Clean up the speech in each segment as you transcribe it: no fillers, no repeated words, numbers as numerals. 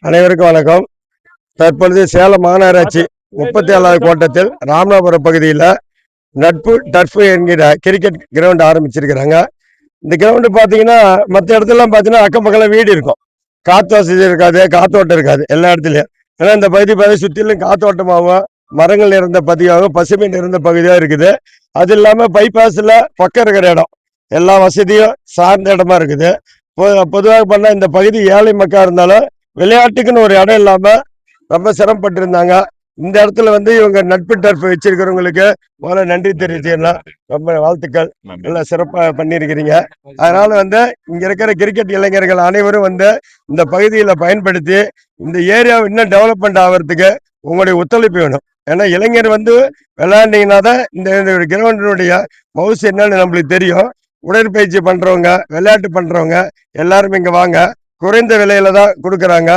அனைவருக்கும் வணக்கம். தற்பொழுது சேலம் மாநகராட்சி 37வது கோட்டத்தில் ராமநாதபுரம் பகுதியில் நட்பு டர்ஃப் என்கிற கிரிக்கெட் கிரவுண்ட் ஆரம்பிச்சிருக்கிறாங்க. இந்த கிரவுண்டு பார்த்தீங்கன்னா மற்ற இடத்துலலாம் பார்த்தீங்கன்னா அக்கம் பக்கம் வீடு இருக்கும், காற்று வசதி இருக்காது, காத்தோட்டம் இருக்காது எல்லா இடத்துலையும். ஏன்னா இந்த பகுதி சுற்றிலும் காத்தோட்டமாகவும் மரங்கள் நிறைந்த பகுதியாகவும் பசுமை நிறைந்த பகுதியாக இருக்குது. அது இல்லாமல் பைபாஸில் பக்கம் இருக்கிற இடம் எல்லா வசதியும் சார்ந்த இடமா இருக்குது. பொதுவாக பண்ண இந்த பகுதி ஏழை மக்கா இருந்தாலும் விளையாட்டுக்குன்னு ஒரு இடம் இல்லாம ரொம்ப சிரமப்பட்டு இருந்தாங்க. இந்த இடத்துல இவங்க நட்பு டர்ஃப் வச்சிருக்கிறவங்களுக்கு முதல்ல நன்றி தெரிவிச்சுக்கலாம். ரொம்ப வாழ்த்துக்கள், நல்லா சிறப்பா பண்ணியிருக்கிறீங்க. அதனால இங்க இருக்கிற கிரிக்கெட் இளைஞர்கள் அனைவரும் இந்த பகுதியில பயன்படுத்தி இந்த ஏரியாவை இன்னும் டெவலப்மெண்ட் ஆகிறதுக்கு உங்களுடைய ஒத்துழைப்பு வேணும். ஏன்னா இளைஞர் விளையாண்டீங்கன்னா தான் இந்த கிரவுண்டினுடைய மவுஸ் என்னன்னு நம்மளுக்கு தெரியும். உடற்பயிற்சி பண்றவங்க, விளையாட்டு பண்றவங்க எல்லாரும் இங்க வாங்க. குறைந்த விலையில தான் கொடுக்குறாங்க.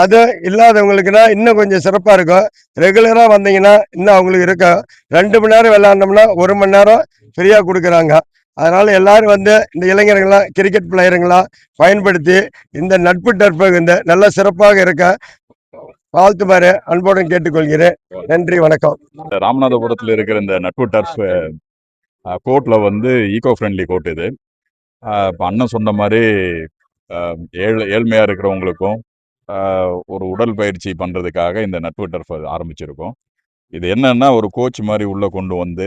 அது இல்லாதவங்களுக்குன்னா இன்னும் கொஞ்சம் சிறப்பா இருக்கும். ரெகுலரா வந்தீங்கன்னா இன்னும் அவங்களுக்கு இருக்கும். 2 மணி நேரம் விளையாண்டோம்னா 1 மணி நேரம் ஃப்ரீயா கொடுக்குறாங்க. அதனால எல்லாரும் இந்த இளைஞர்களா கிரிக்கெட் பிளேயருங்களா பயன்படுத்தி இந்த நட்பு டர்ஃப் நல்ல சிறப்பாக இருக்க வாழ்த்துமாறு அன்போடு கேட்டுக்கொள்கிறேன். நன்றி, வணக்கம். ராமநாதபுரத்தில் இருக்கிற இந்த நட்பு டர்ஃப் கோர்ட்ல ஈகோ ஃப்ரெண்ட்லி கோர்ட் இது. இப்போ அண்ணன் சொன்ன மாதிரி ஏழ்மையாக இருக்கிறவங்களுக்கும் ஒரு உடல் பயிற்சி பண்ணுறதுக்காக இந்த நட்பு டர்ஃப் ஆரம்பிச்சிருக்கோம். இது என்னன்னா ஒரு கோச் மாதிரி உள்ளே கொண்டு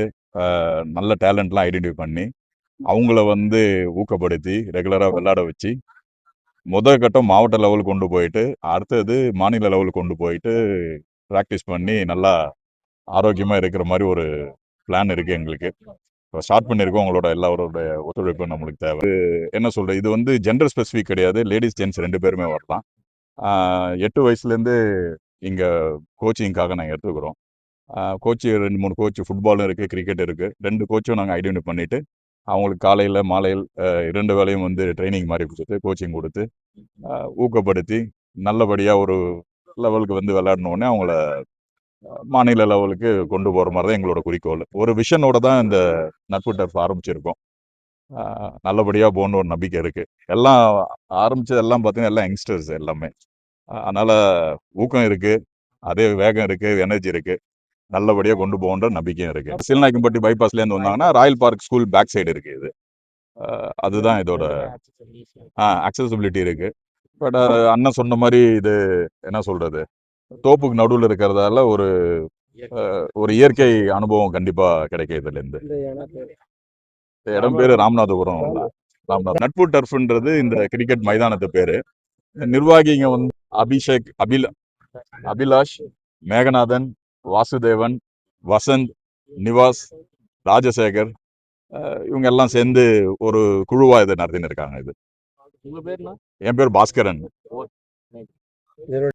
நல்ல டேலண்ட்லாம் ஐடென்டிஃபை பண்ணி அவங்கள ஊக்கப்படுத்தி ரெகுலராக விளையாட வச்சு முதல் கட்டம் மாவட்ட லெவல் கொண்டு போயிட்டு அடுத்தது மாநில லெவல் கொண்டு போயிட்டு ப்ராக்டிஸ் பண்ணி நல்லா ஆரோக்கியமாக இருக்கிற மாதிரி ஒரு பிளான் இருக்குது எங்களுக்கு. இப்போ ஸ்டார்ட் பண்ணியிருக்கோம். உங்களோட எல்லாரோட ஒத்துழைப்பு நம்மளுக்கு தேவை. என்ன சொல்கிறது, இது ஜெண்டர் ஸ்பெசிஃபிக் கிடையாது. லேடிஸ் ஜென்ட்ஸ் 2 பேருமே வரலாம். 8 வயசுலேருந்து இங்கே கோச்சிங்காக நாங்கள் எடுத்துக்கிறோம். கோச்சு 2-3 கோச்சு ஃபுட்பாலும் இருக்குது, கிரிக்கெட் இருக்குது. 2 கோச்சும் நாங்கள் ஐடென்டிஃபை பண்ணிவிட்டு அவங்களுக்கு காலையில் மாலையில் 2 வேளையும் ட்ரைனிங் மாதிரி கொடுத்து கோச்சிங் கொடுத்து ஊக்கப்படுத்தி நல்லபடியாக ஒரு லெவலுக்கு விளையாடணுன்னே அவங்கள மாநில லெவலுக்கு கொண்டு போகிற மாதிரி தான் எங்களோட குறிக்கோள். ஒரு விஷனோட தான் இந்த நட்பு டர்ஃப் ஆரம்பிச்சிருக்கோம். நல்லபடியாக போகணுன்னு ஒரு நம்பிக்கை இருக்குது. எல்லாம் ஆரம்பித்ததெல்லாம் பார்த்தீங்கன்னா எல்லாம் யங்ஸ்டர்ஸ் எல்லாமே. அதனால் ஊக்கம் இருக்குது, அதே வேகம் இருக்குது, எனர்ஜி இருக்குது. நல்லபடியாக கொண்டு போகன்ற நம்பிக்கையும் இருக்குது. சீலநாயக்கம்பட்டி பைபாஸ்லேருந்து வந்தாங்கன்னா Royal park school bag side இருக்குது இது. அதுதான் இதோட அக்சசிபிலிட்டி இருக்குது. பட் அண்ணன் சொன்ன மாதிரி இது என்ன சொல்கிறது, தோப்புக்கு நடுவில் இருக்கிறதால ஒரு இயற்கை அனுபவம் கண்டிப்பாக கிடைக்கும் இதுலேருந்து. இடம் பேர் ராமநாதபுரம். நட்பு டர்ஃப்ன்றது இந்த கிரிக்கெட் மைதானத்து பேரு. நிர்வாகிங்க அபிஷேக், அபிலாஷ், மேகநாதன், வாசுதேவன், வசந்த், நிவாஸ், ராஜசேகர் இவங்க எல்லாம் சேர்ந்து ஒரு குழுவா இதை நடத்தின்னு இருக்காங்க. இது என் பேர் பாஸ்கரன்.